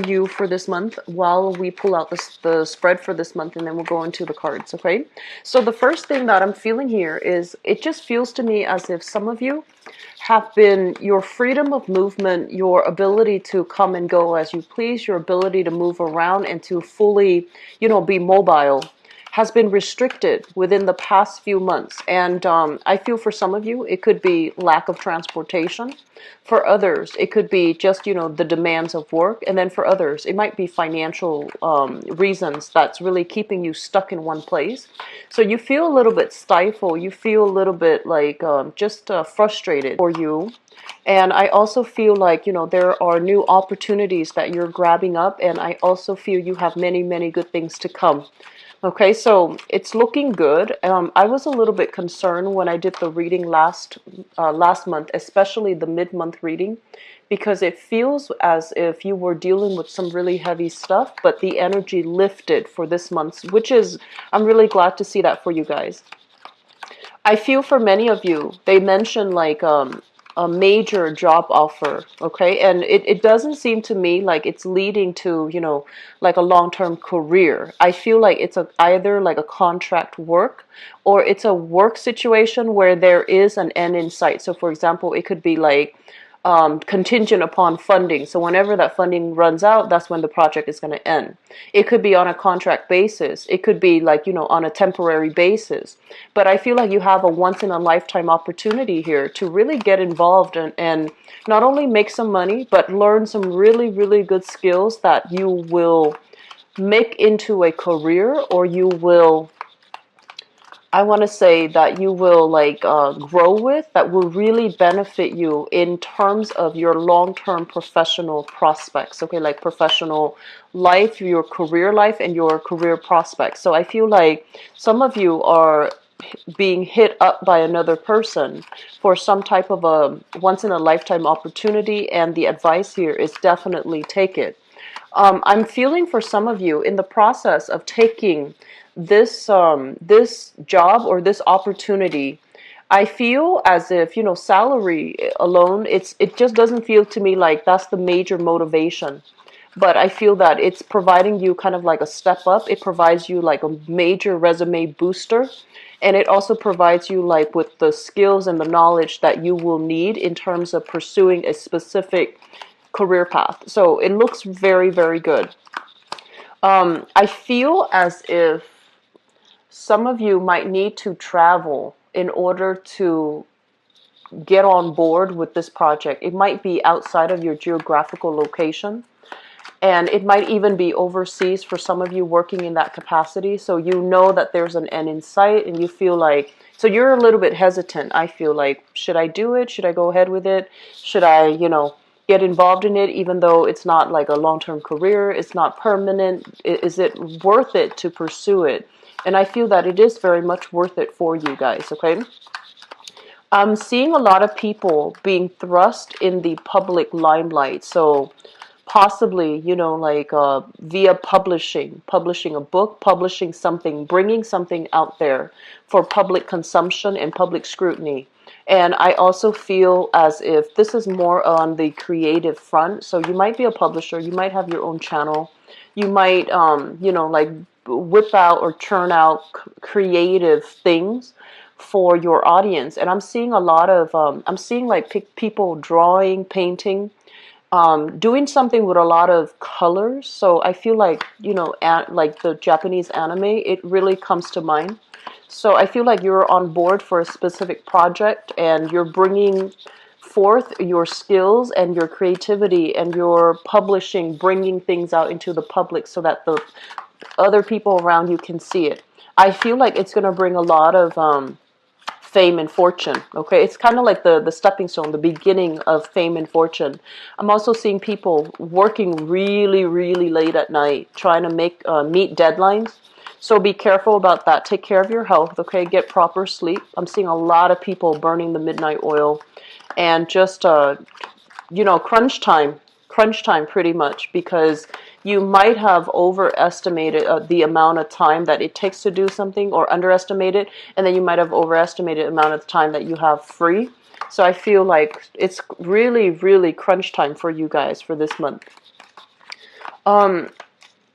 you for this month while we pull out the spread for this month, and then we'll go into the cards, okay? So the first thing that I'm feeling here is it just feels to me as if some of you have been, your freedom of movement, your ability to come and go as you please, your ability to move around and to fully, be mobile, has been restricted within the past few months. And I feel for some of you, it could be lack of transportation. For others, it could be just, the demands of work. And then for others, it might be financial reasons that's really keeping you stuck in one place. So you feel a little bit stifled. You feel a little bit like just frustrated for you. And I also feel like, there are new opportunities that you're grabbing up. And I also feel you have many, many good things to come. Okay, so it's looking good. I was a little bit concerned when I did the reading last month, especially the mid-month reading, because it feels as if you were dealing with some really heavy stuff, but the energy lifted for this month, which is, I'm really glad to see that for you guys. I feel for many of you, they mentioned like a major job offer, okay? And it doesn't seem to me like it's leading to, like a long-term career. I feel like it's either like a contract work or it's a work situation where there is an end in sight. So for example, it could be like contingent upon funding. So whenever that funding runs out, that's when the project is going to end. It could be on a contract basis. It could be like, on a temporary basis. But I feel like you have a once in a lifetime opportunity here to really get involved and not only make some money, but learn some really, really good skills that you will make into a career, or you will, I want to say that you will like grow with, that will really benefit you in terms of your long-term professional prospects, okay, like professional life, your career life, and your career prospects. So I feel like some of you are being hit up by another person for some type of a once-in-a-lifetime opportunity, and the advice here is definitely take it. I'm feeling for some of you in the process of taking this job or this opportunity. I feel as if, salary alone, it just doesn't feel to me like that's the major motivation. But I feel that it's providing you kind of like a step up. It provides you like a major resume booster. And it also provides you like with the skills and the knowledge that you will need in terms of pursuing a specific career path. So it looks very, very good. I feel as if some of you might need to travel in order to get on board with this project. It might be outside of your geographical location, and it might even be overseas for some of you working in that capacity. So you know that there's an end in sight, and you feel like, so you're a little bit hesitant. I feel like, should I do it? Should I go ahead with it? Should I, get involved in it, even though it's not like a long-term career, it's not permanent? Is it worth it to pursue it? And I feel that it is very much worth it for you guys, okay? I'm seeing a lot of people being thrust in the public limelight. So possibly, like via publishing a book, publishing something, bringing something out there for public consumption and public scrutiny. And I also feel as if this is more on the creative front. So you might be a publisher, you might have your own channel, you might, like whip out or churn out creative things for your audience. And I'm seeing a lot of, I'm seeing like people drawing, painting, doing something with a lot of colors. So I feel like, like the Japanese anime, it really comes to mind. So I feel like you're on board for a specific project, and you're bringing forth your skills and your creativity and your publishing, bringing things out into the public so that the other people around you can see it. I feel like it's going to bring a lot of fame and fortune. Okay, it's kind of like the stepping stone, the beginning of fame and fortune. I'm also seeing people working really, really late at night trying to make meet deadlines. So be careful about that. Take care of your health, okay? Get proper sleep. I'm seeing a lot of people burning the midnight oil, and just crunch time pretty much, because you might have overestimated the amount of time that it takes to do something, or underestimated, and then you might have overestimated the amount of time that you have free. So I feel like it's really, really crunch time for you guys for this month.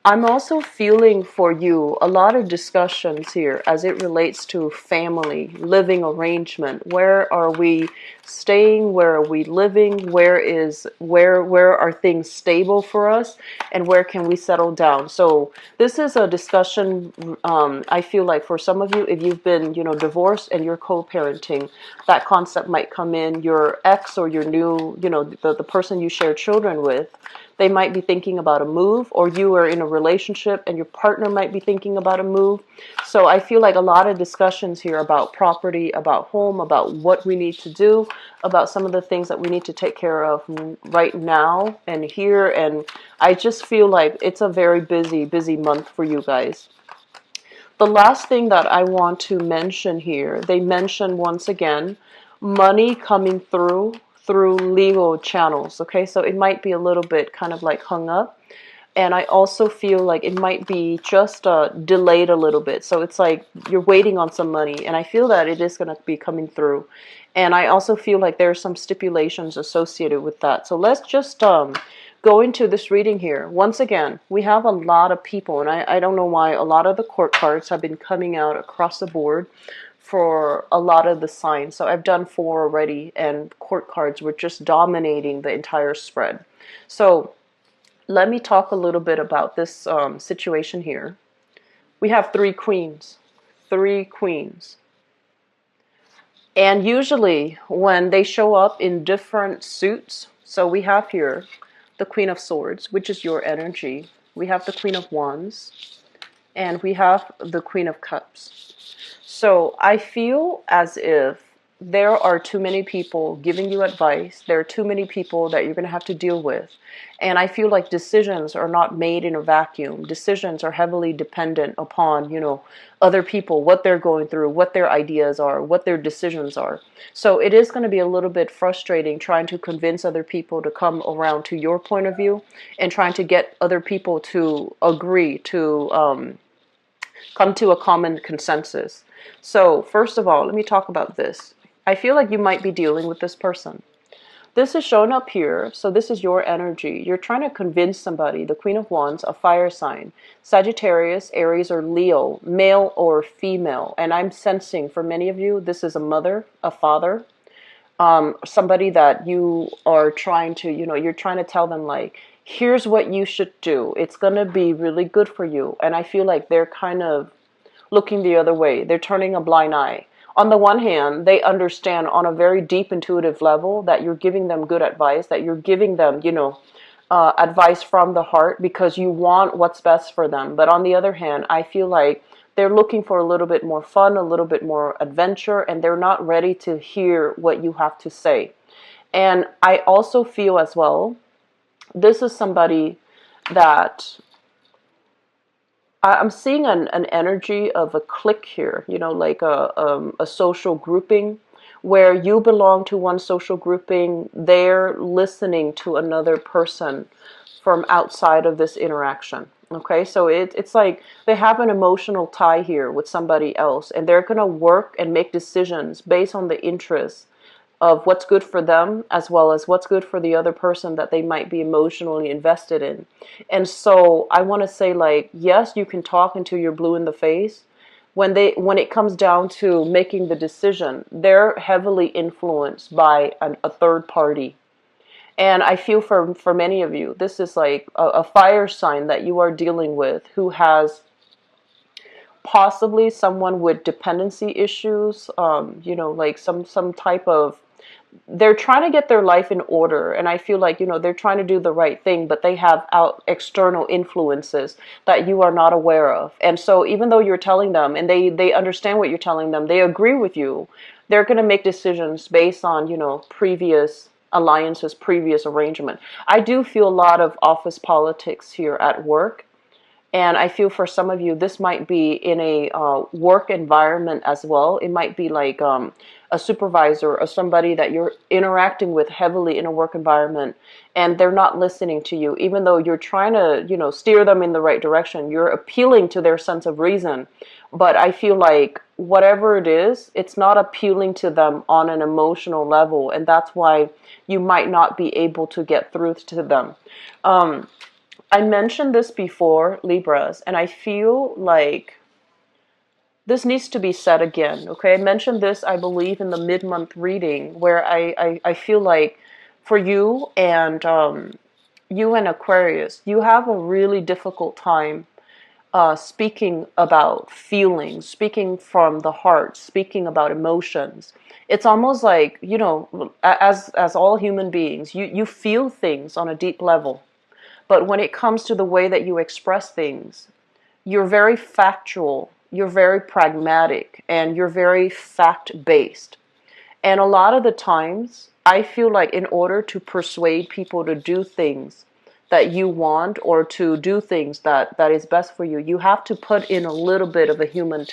I'm also feeling for you a lot of discussions here as it relates to family, living arrangement. Where are we staying? Where are we living? Where are things stable for us? And where can we settle down? So this is a discussion, I feel like for some of you, if you've been, divorced and you're co-parenting, that concept might come in. Your ex or your new, the person you share children with, they might be thinking about a move, or you are in a relationship and your partner might be thinking about a move. So I feel like a lot of discussions here about property, about home, about what we need to do, about some of the things that we need to take care of right now and here. And I just feel like it's a very busy, busy month for you guys. The last thing that I want to mention here, they mention once again, money coming through legal channels. Okay, so it might be a little bit kind of like hung up. And I also feel like it might be just delayed a little bit. So it's like you're waiting on some money. And I feel that it is going to be coming through. And I also feel like there are some stipulations associated with that. So let's just go into this reading here. Once again, we have a lot of people. And I don't know why a lot of the court cards have been coming out across the board for a lot of the signs. So I've done 4 already. And court cards were just dominating the entire spread. So let me talk a little bit about this situation here. We have 3 queens. 3 queens. And usually when they show up in different suits, so we have here the Queen of Swords, which is your energy. We have the Queen of Wands. And we have the Queen of Cups. So I feel as if there are too many people giving you advice. There are too many people that you're going to have to deal with. And I feel like decisions are not made in a vacuum. Decisions are heavily dependent upon, other people, what they're going through, what their ideas are, what their decisions are. So it is going to be a little bit frustrating trying to convince other people to come around to your point of view and trying to get other people to agree to come to a common consensus. So first of all, let me talk about this. I feel like you might be dealing with this person. This is shown up here, so this is your energy. You're trying to convince somebody, the Queen of Wands, a fire sign, Sagittarius, Aries, or Leo, male or female. And I'm sensing for many of you, this is a mother, a father, somebody that you are trying to, you're trying to tell them like, here's what you should do. It's going to be really good for you. And I feel like they're kind of looking the other way. They're turning a blind eye. On the one hand, they understand on a very deep intuitive level that you're giving them good advice, that you're giving them, advice from the heart because you want what's best for them. But on the other hand, I feel like they're looking for a little bit more fun, a little bit more adventure, and they're not ready to hear what you have to say. And I also feel as well, this is somebody that I'm seeing an energy of a clique here, like a social grouping where you belong to one social grouping, they're listening to another person from outside of this interaction. Okay, so it's like they have an emotional tie here with somebody else, and they're going to work and make decisions based on the interests of what's good for them as well as what's good for the other person that they might be emotionally invested in. And so I want to say, like, yes, you can talk until you're blue in the face. When it comes down to making the decision, they're heavily influenced by a third party. And I feel for many of you, this is like a fire sign that you are dealing with who has possibly someone with dependency issues, like some type of, they're trying to get their life in order, and I feel like they're trying to do the right thing, but they have out external influences that you are not aware of. And so even though you're telling them and they understand what you're telling them, they agree with you, they're going to make decisions based on previous alliances, previous arrangement. I do feel a lot of office politics here at work. And I feel for some of you, this might be in a work environment as well. It might be like a supervisor or somebody that you're interacting with heavily in a work environment, and they're not listening to you, even though you're trying to, steer them in the right direction. You're appealing to their sense of reason. But I feel like whatever it is, it's not appealing to them on an emotional level. And that's why you might not be able to get through to them. I mentioned this before, Libras, and I feel like this needs to be said again, okay? I mentioned this, I believe, in the mid-month reading, where I feel like for you and Aquarius, you have a really difficult time speaking about feelings, speaking from the heart, speaking about emotions. It's almost like, you know, as all human beings, you feel things on a deep level. But when it comes to the way that you express things, you're very factual, you're very pragmatic, and you're very fact-based. And a lot of the times, I feel like in order to persuade people to do things that you want, or to do things that is best for you, you have to put in a little bit of a human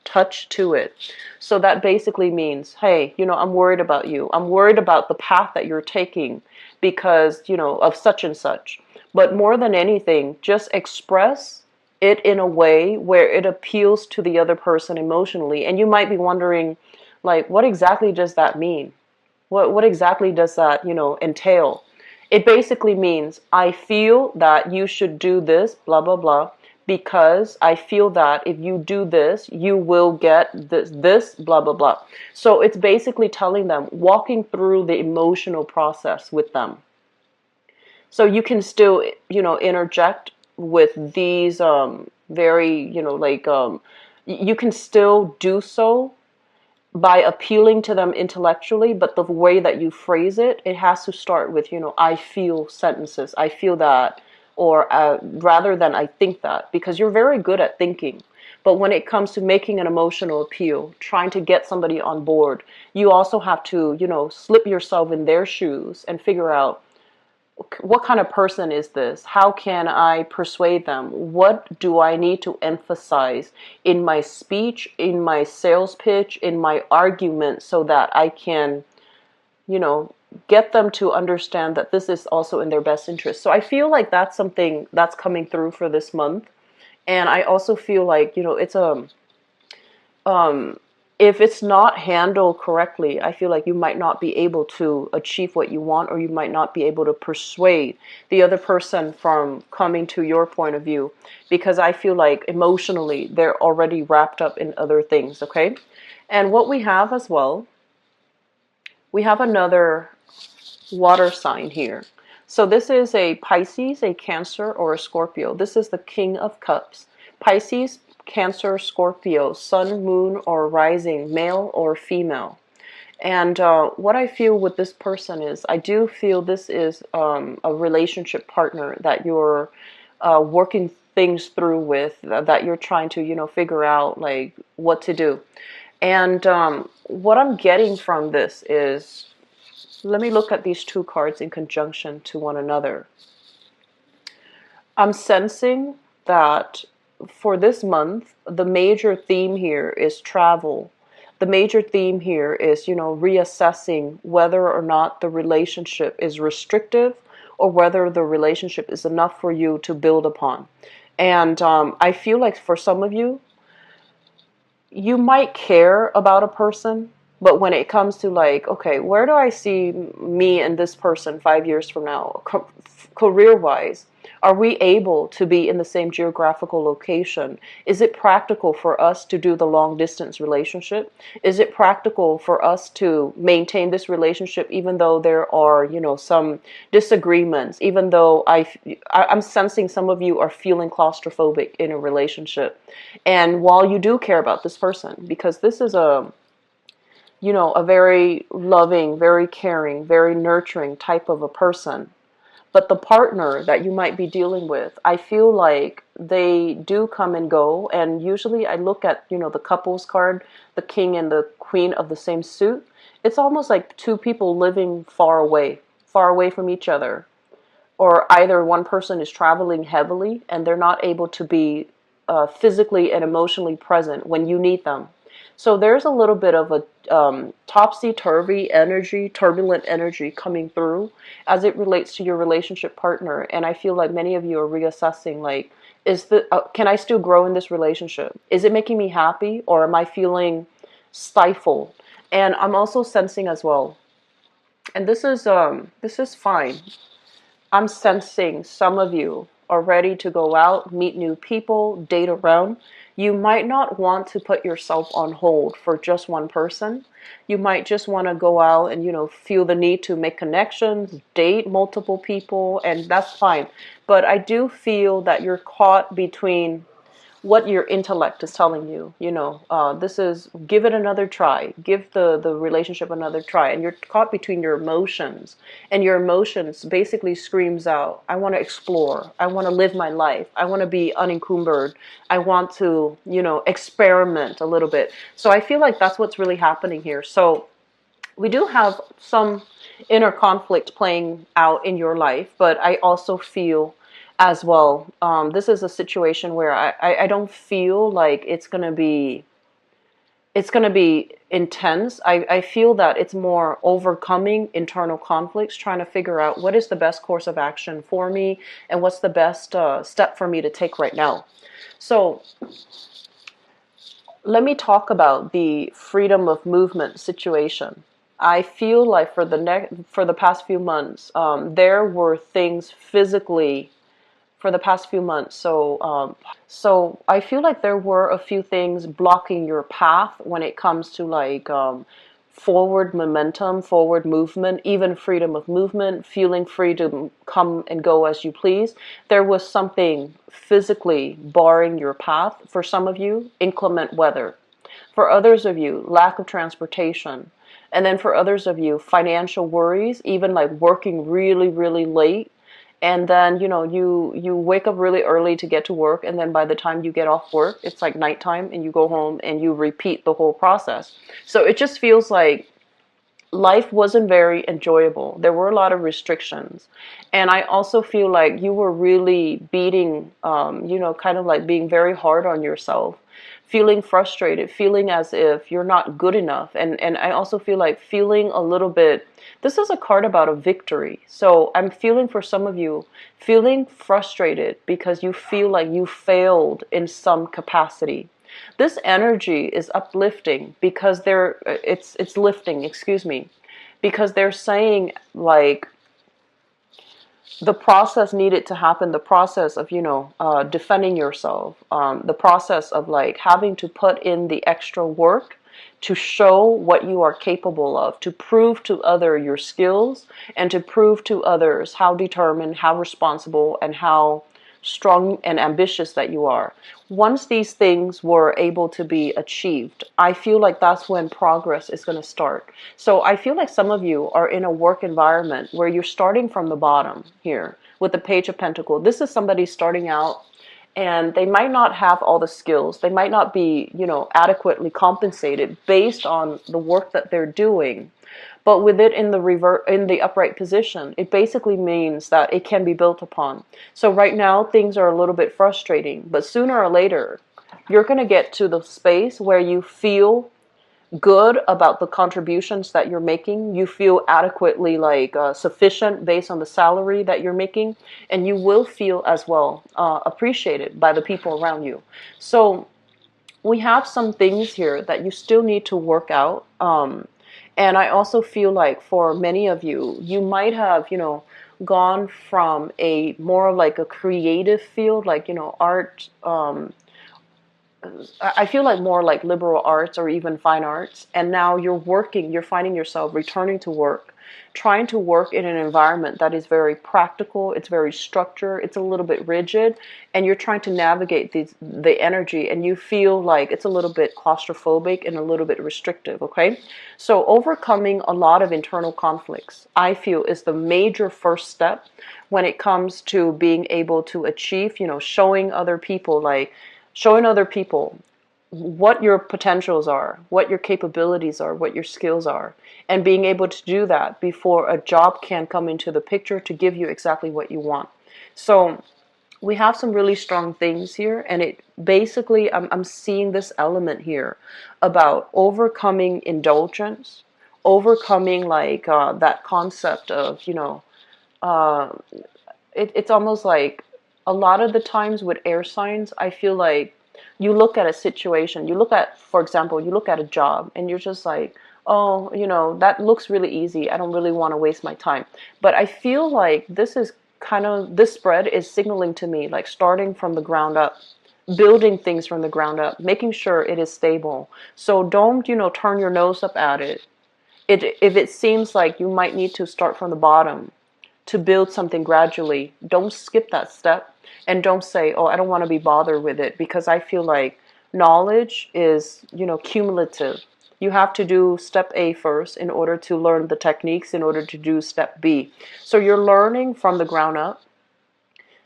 touch to it. So that basically means, hey, you know, I'm worried about you. I'm worried about the path that you're taking because, you know, of such and such. But more than anything, just express it in a way where it appeals to the other person emotionally. And you might be wondering, like, what exactly does that mean? What exactly does that, you know, entail? It basically means, I feel that you should do this, blah, blah, blah, because I feel that if you do this, you will get this, blah, blah, blah. So it's basically telling them, walking through the emotional process with them. So you can still, you know, interject with these very, you know, like, you can still do so by appealing to them intellectually, but the way that you phrase it, it has to start with, you know, I feel sentences. I feel that, or rather than I think that, because you're very good at thinking. But when it comes to making an emotional appeal, trying to get somebody on board, you also have to, you know, slip yourself in their shoes and figure out, what kind of person is this? How can I persuade them? What do I need to emphasize in my speech, in my sales pitch, in my argument, so that I can, you know, get them to understand that this is also in their best interest. So I feel like that's something that's coming through for this month. And I also feel like, you know, it's um, if it's not handled correctly, I feel like you might not be able to achieve what you want, or you might not be able to persuade the other person from coming to your point of view, because I feel like emotionally they're already wrapped up in other things, okay? And what we have as well, we have another water sign here. So this is a Pisces, a Cancer, or a Scorpio. This is the King of Cups. Pisces, Cancer, Scorpio, Sun, Moon, or Rising, male or female. And what I feel with this person is, I do feel this is a relationship partner that you're working things through with, that you're trying to, you know, figure out like what to do. And what I'm getting from this is, let me look at these two cards in conjunction to one another. I'm sensing that for this month, the major theme here is travel. The major theme here is, you know, reassessing whether or not the relationship is restrictive, or whether the relationship is enough for you to build upon. And I feel like for some of you, you might care about a person, but when it comes to like, okay, where do I see me and this person 5 years from now, career wise? Are we able to be in the same geographical location? Is it practical for us to do the long distance relationship? Is it practical for us to maintain this relationship even though there are, you know, some disagreements, even though I'm sensing some of you are feeling claustrophobic in a relationship. And while you do care about this person, because this is a, you know, a very loving, very caring, very nurturing type of a person, but the partner that you might be dealing with, I feel like they do come and go. And usually I look at, you know, the couples card, the king and the queen of the same suit. It's almost like two people living far away from each other. Or either one person is traveling heavily and they're not able to be physically and emotionally present when you need them. So there's a little bit of a topsy-turvy energy, turbulent energy coming through as it relates to your relationship partner. And I feel like many of you are reassessing, like, can I still grow in this relationship? Is it making me happy, or am I feeling stifled? And I'm also sensing as well, and this is fine. I'm sensing some of you are ready to go out, meet new people, date around, you might not want to put yourself on hold for just one person. You might just want to go out and, feel the need to make connections, date multiple people, and that's fine. But I do feel that you're caught between what your intellect is telling you. This is, give it another try, give the relationship another try, and you're caught between your emotions, and your emotions basically screams out, I want to explore, I want to live my life, I want to be unencumbered, I want to experiment a little bit. So I feel like that's what's really happening here. So we do have some inner conflict playing out in your life, but I also feel as well, this is a situation where I don't feel like it's gonna be intense. I feel that it's more overcoming internal conflicts, trying to figure out what is the best course of action for me and what's the best step for me to take right now. So let me talk about the freedom of movement situation. I feel like for the past few months, there were things physically for the past few months. So I feel like there were a few things blocking your path when it comes to like forward momentum, forward movement, even freedom of movement, feeling free to come and go as you please. There was something physically barring your path. For some of you, inclement weather. For others of you, lack of transportation. And then for others of you, financial worries, even like working really, really late. And then, you wake up really early to get to work. And then by the time you get off work, it's like nighttime and you go home and you repeat the whole process. So it just feels like life wasn't very enjoyable. There were a lot of restrictions. And I also feel like you were really beating, kind of like being very hard on yourself, feeling frustrated, feeling as if you're not good enough. And I also feel like feeling a little bit, this is a card about a victory. So I'm feeling for some of you, feeling frustrated because you feel like you failed in some capacity. This energy is uplifting because it's lifting, excuse me, because they're saying like the process needed to happen, the process of, defending yourself, the process of like having to put in the extra work to show what you are capable of, to prove to others your skills and to prove to others how determined, how responsible, and how strong and ambitious that you are. Once these things were able to be achieved, I feel like that's when progress is going to start. So I feel like some of you are in a work environment where you're starting from the bottom here with the Page of Pentacles. This is somebody starting out and they might not have all the skills. They might not be, adequately compensated based on the work that they're doing. But with it in the upright position, it basically means that it can be built upon. So right now things are a little bit frustrating, but sooner or later you're going to get to the space where you feel good about the contributions that you're making. You feel adequately like sufficient based on the salary that you're making, and you will feel as well appreciated by the people around you. So we have some things here that you still need to work out. And I also feel like for many of you, you might have, gone from a more of like a creative field, like, art. I feel like more like liberal arts or even fine arts. And now you're finding yourself returning to work, trying to work in an environment that is very practical, it's very structured, it's a little bit rigid, and you're trying to navigate the energy, and you feel like it's a little bit claustrophobic and a little bit restrictive, okay? So overcoming a lot of internal conflicts, I feel, is the major first step when it comes to being able to achieve, showing other people what your potentials are, what your capabilities are, what your skills are, and being able to do that before a job can come into the picture to give you exactly what you want. So we have some really strong things here, and it basically, I'm seeing this element here about overcoming indulgence, overcoming like that concept of, it's almost like a lot of the times with air signs, I feel like you look at a situation, for example, you look at a job and you're just like, oh, that looks really easy. I don't really want to waste my time. But I feel like this is kind of, this spread is signaling to me like starting from the ground up, building things from the ground up, making sure it is stable. So don't, turn your nose up at it. If it seems like you might need to start from the bottom to build something gradually, don't skip that step, and don't say, oh, I don't want to be bothered with it, because I feel like knowledge is, cumulative. You have to do step A first in order to learn the techniques in order to do step B. So you're learning from the ground up,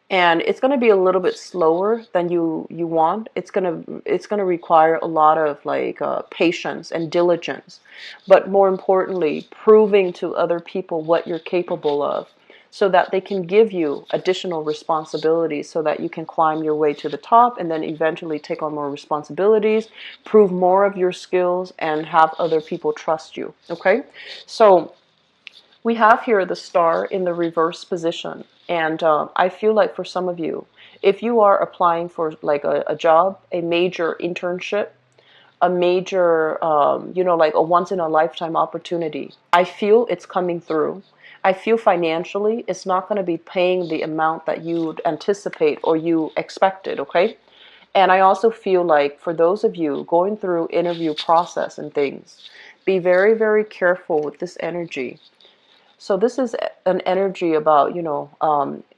and it's going to be a little bit slower than you want. It's going to require a lot of like patience and diligence, but more importantly, proving to other people what you're capable of, so that they can give you additional responsibilities, so that you can climb your way to the top, and then eventually take on more responsibilities, prove more of your skills, and have other people trust you. Okay, so we have here the star in the reverse position. And I feel like for some of you, if you are applying for like a job, a major internship, a major, like a once in a lifetime opportunity, I feel it's coming through. I feel financially it's not going to be paying the amount that you anticipate or you expected, okay? And I also feel like for those of you going through interview process and things, be very, very careful with this energy. So this is an energy about,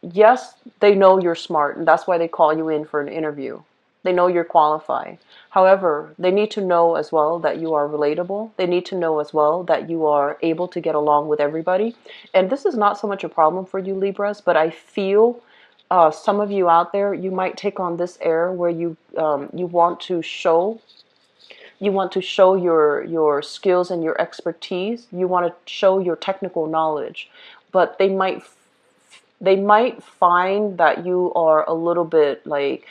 yes, they know you're smart, and that's why they call you in for an interview. They know you're qualified. However, they need to know as well that you are relatable. They need to know as well that you are able to get along with everybody. And this is not so much a problem for you, Libras, but I feel some of you out there, you might take on this air where you want to show. You want to show your skills and your expertise. You want to show your technical knowledge, but they might find that you are a little bit like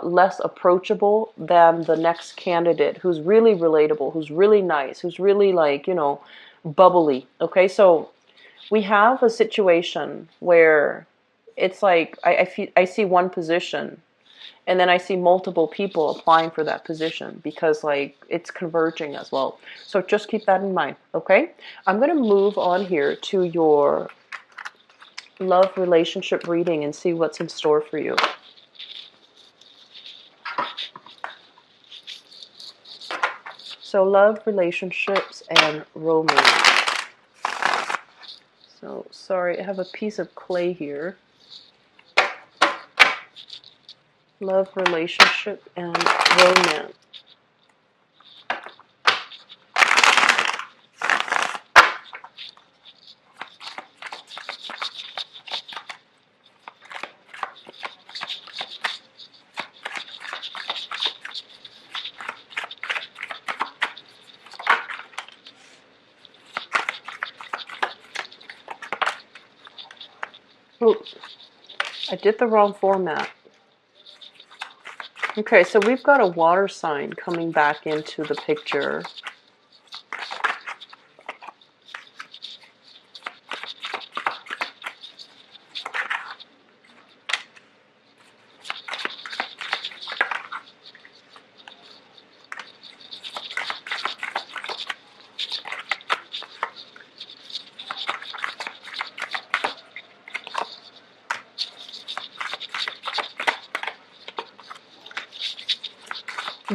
less approachable than the next candidate, who's really relatable, who's really nice, who's really like bubbly. Okay, so we have a situation where it's like I see one position, and then I see multiple people applying for that position, because like it's converging as well. So just keep that in mind, okay? I'm going to move on here to your love relationship reading and see what's in store for you. So love, relationships, and romance. So sorry, I have a piece of clay here. Love, relationship, and romance. Oops, I did the wrong format. Okay, so we've got a water sign coming back into the picture.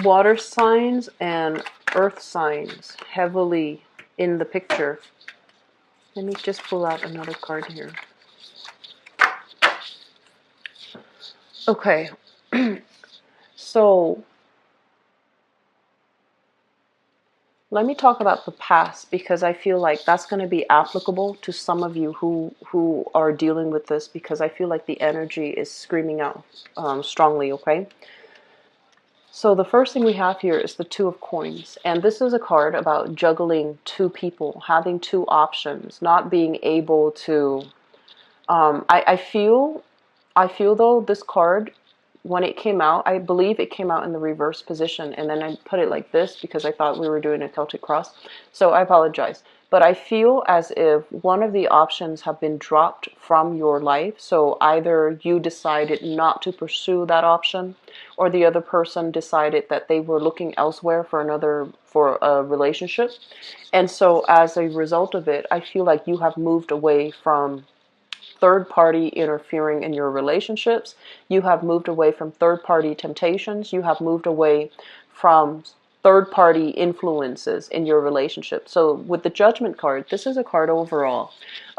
Water signs and earth signs heavily in the picture. Let me just pull out another card here. Okay, so let me talk about the past, because I feel like that's going to be applicable to some of you who are dealing with this, because I feel like the energy is screaming out strongly, okay? So the first thing we have here is the Two of Coins, and this is a card about juggling two people, having two options, not being able to. I feel though this card, when it came out, I believe it came out in the reverse position, and then I put it like this because I thought we were doing a Celtic cross. So I apologize. But I feel as if one of the options have been dropped from your life. So either you decided not to pursue that option, or the other person decided that they were looking elsewhere for a relationship. And so as a result of it, I feel like you have moved away from third party interfering in your relationships. You have moved away from third party temptations. You have moved away from third party influences in your relationship. So with the Judgment card, this is a card overall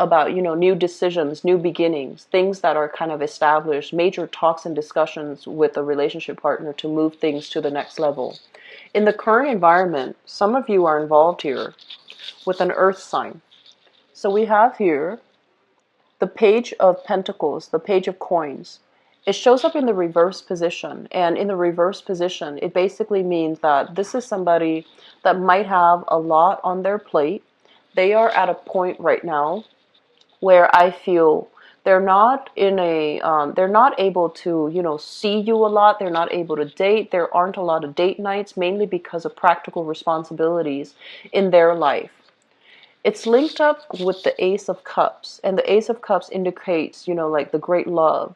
about, new decisions, new beginnings, things that are kind of established, major talks and discussions with a relationship partner to move things to the next level. In the current environment, some of you are involved here with an earth sign. So we have here the Page of Pentacles, the Page of Coins. It shows up in the reverse position. And in the reverse position, it basically means that this is somebody that might have a lot on their plate. They are at a point right now where I feel they're not they're not able to, see you a lot. They're not able to date. There aren't a lot of date nights, mainly because of practical responsibilities in their life. It's linked up with the Ace of Cups, and the Ace of Cups indicates, like the great love,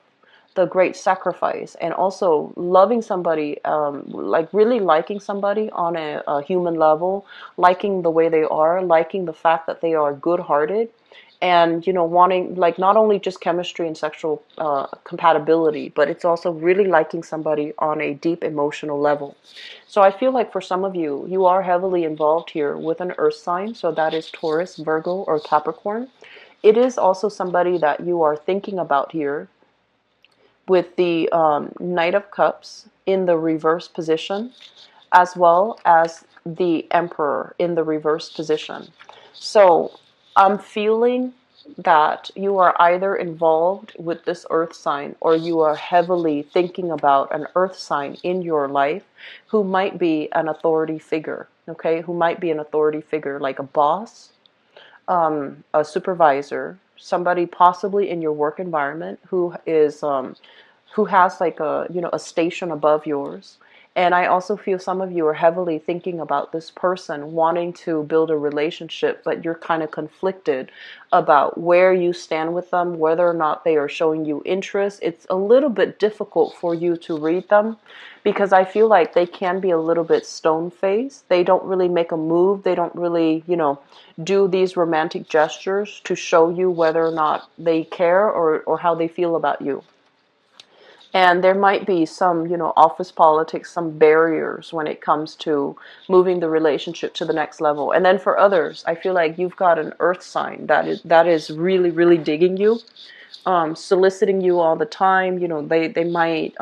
the great sacrifice, and also loving somebody, like really liking somebody on a human level, liking the way they are, liking the fact that they are good-hearted, and wanting, like, not only just chemistry and sexual compatibility, but it's also really liking somebody on a deep emotional level. So I feel like for some of you, you are heavily involved here with an earth sign, so that is Taurus, Virgo, or Capricorn. It is also somebody that you are thinking about here with the Knight of Cups in the reverse position, as well as the Emperor in the reverse position. So I'm feeling that you are either involved with this earth sign, or you are heavily thinking about an earth sign in your life who might be an authority figure, okay? Who might be an authority figure, like a boss, a supervisor, somebody possibly in your work environment who is who has like a station above yours. And I also feel some of you are heavily thinking about this person, wanting to build a relationship, but you're kind of conflicted about where you stand with them, whether or not they are showing you interest. It's a little bit difficult for you to read them because I feel like they can be a little bit stone-faced. They don't really make a move. They don't really, do these romantic gestures to show you whether or not they care or how they feel about you. And there might be some, office politics, some barriers when it comes to moving the relationship to the next level. And then for others, I feel like you've got an earth sign that is really, really digging you, soliciting you all the time. They might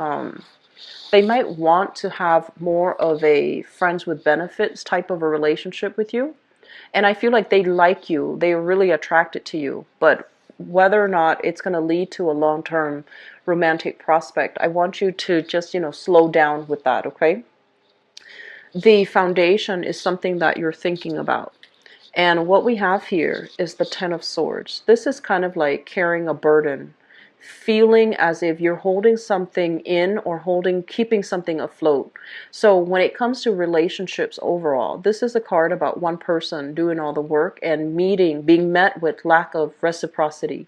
want to have more of a friends with benefits type of a relationship with you. And I feel like they like you. They're really attracted to you. But whether or not it's going to lead to a long-term romantic prospect, I want you to just, slow down with that, okay? The foundation is something that you're thinking about. And what we have here is the Ten of Swords. This is kind of like carrying a burden, feeling as if you're holding something in or keeping something afloat. So when it comes to relationships overall, this is a card about one person doing all the work and being met with lack of reciprocity.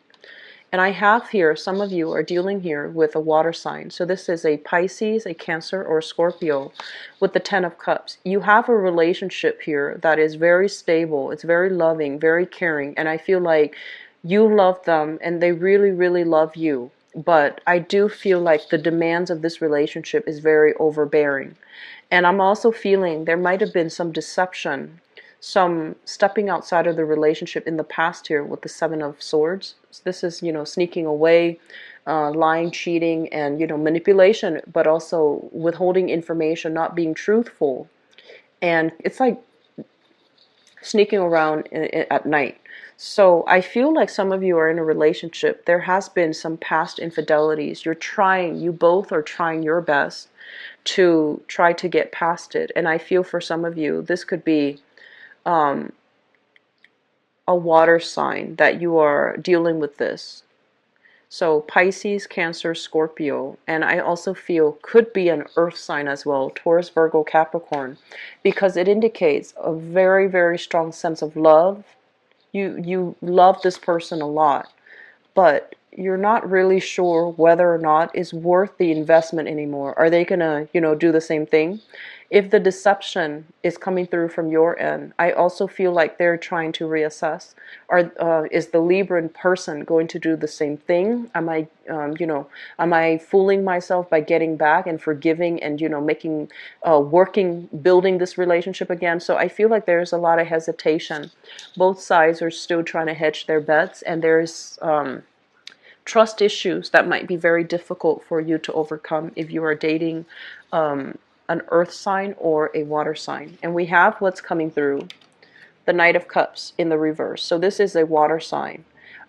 And I have here, some of you are dealing here with a water sign. So this is a Pisces, a Cancer, or a Scorpio with the Ten of Cups. You have a relationship here that is very stable. It's very loving, very caring. And I feel like you love them and they really, really love you. But I do feel like the demands of this relationship is very overbearing. And I'm also feeling there might have been some deception, some stepping outside of the relationship in the past here with the Seven of Swords. This is, sneaking away, lying, cheating, and, manipulation, but also withholding information, not being truthful. And it's like sneaking around at night. So I feel like some of you are in a relationship. There has been some past infidelities. You both are trying your best to try to get past it. And I feel for some of you, this could be a water sign that you are dealing with this. So Pisces, Cancer, Scorpio, and I also feel could be an earth sign as well, Taurus, Virgo, Capricorn, because it indicates a very, very strong sense of love. You love this person a lot, but you're not really sure whether or not it's worth the investment anymore. Are they gonna, do the same thing? If the deception is coming through from your end, I also feel like they're trying to reassess. Is the Libran person going to do the same thing? Am I fooling myself by getting back and forgiving and, making, working, building this relationship again? So I feel like there's a lot of hesitation. Both sides are still trying to hedge their bets, and there's trust issues that might be very difficult for you to overcome if you are dating an earth sign or a water sign. And we have what's coming through, the Knight of Cups in the reverse. So this is a water sign.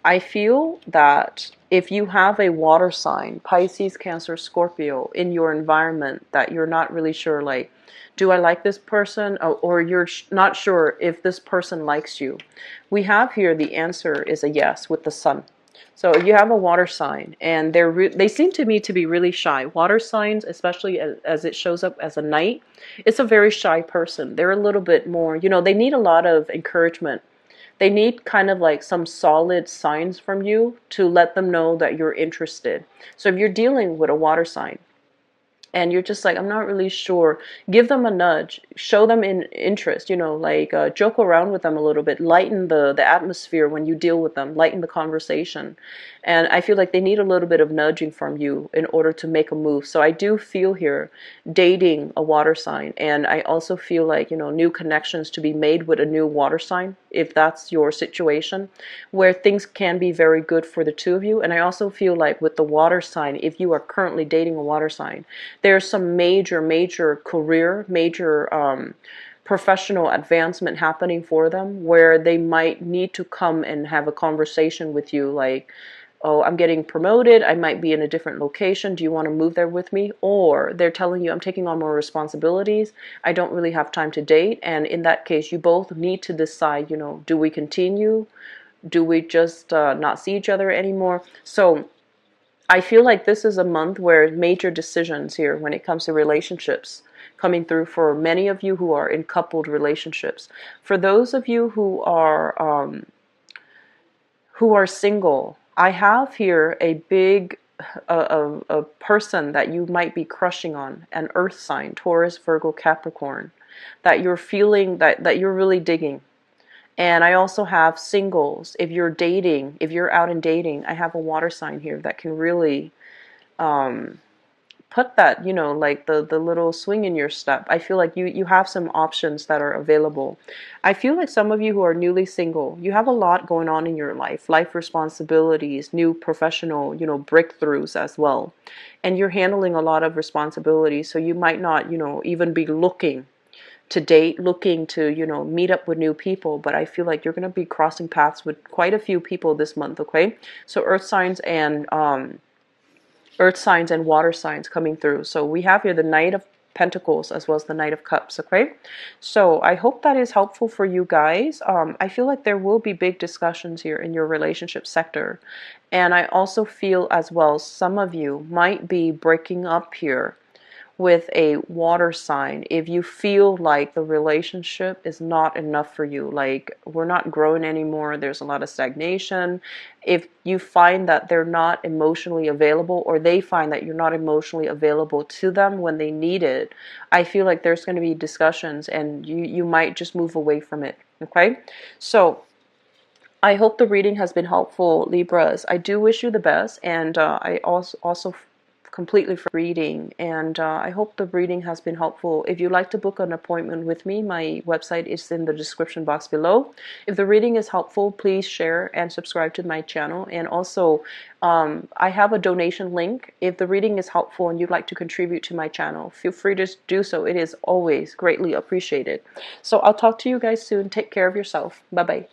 I feel that if you have a water sign, Pisces, Cancer, Scorpio, in your environment that you're not really sure, like, do I like this person? Or you're not sure if this person likes you. We have here the answer is a yes with the Sun. So you have a water sign, and they seem to me to be really shy. Water signs, especially as it shows up as a knight, it's a very shy person. They're a little bit more, they need a lot of encouragement. They need kind of like some solid signs from you to let them know that you're interested. So if you're dealing with a water sign, and you're just like, I'm not really sure, give them a nudge, show them interest, joke around with them a little bit, lighten the atmosphere when you deal with them, lighten the conversation. And I feel like they need a little bit of nudging from you in order to make a move. So I do feel here dating a water sign, and I also feel like, new connections to be made with a new water sign, if that's your situation, where things can be very good for the two of you. And I also feel like with the water sign, if you are currently dating a water sign, there's some major career, major professional advancement happening for them, where they might need to come and have a conversation with you, like, oh, I'm getting promoted, I might be in a different location, do you want to move there with me? Or they're telling you, I'm taking on more responsibilities, I don't really have time to date. And in that case, you both need to decide, do we continue? Do we just not see each other anymore? So I feel like this is a month where major decisions here when it comes to relationships coming through for many of you who are in coupled relationships. For those of you who are single, I have here a big a person that you might be crushing on, an earth sign, Taurus, Virgo, Capricorn, that you're feeling that you're really digging. And I also have singles. If you're dating, if you're out and dating, I have a water sign here that can really put that, like the little swing in your step. I feel like you have some options that are available. I feel like some of you who are newly single, you have a lot going on in your life responsibilities, new professional, breakthroughs as well. And you're handling a lot of responsibilities, so you might not, even be looking to date, looking to, meet up with new people, but I feel like you're going to be crossing paths with quite a few people this month, okay? So earth signs and water signs coming through. So we have here the Knight of Pentacles as well as the Knight of Cups, okay? So I hope that is helpful for you guys. I feel like there will be big discussions here in your relationship sector. And I also feel as well, some of you might be breaking up here with a water sign if you feel like the relationship is not enough for you, like we're not growing anymore, there's a lot of stagnation. If you find that they're not emotionally available, or they find that you're not emotionally available to them when they need it, I feel like there's going to be discussions, and you might just move away from it, okay? So I hope the reading has been helpful, Libras. I do wish you the best, and I also completely for reading, and I hope the reading has been helpful. If you'd like to book an appointment with me, my website is in the description box below. If the reading is helpful, please share and subscribe to my channel. And also, I have a donation link. If the reading is helpful and you'd like to contribute to my channel, feel free to do so. It is always greatly appreciated. So I'll talk to you guys soon. Take care of yourself. Bye-bye.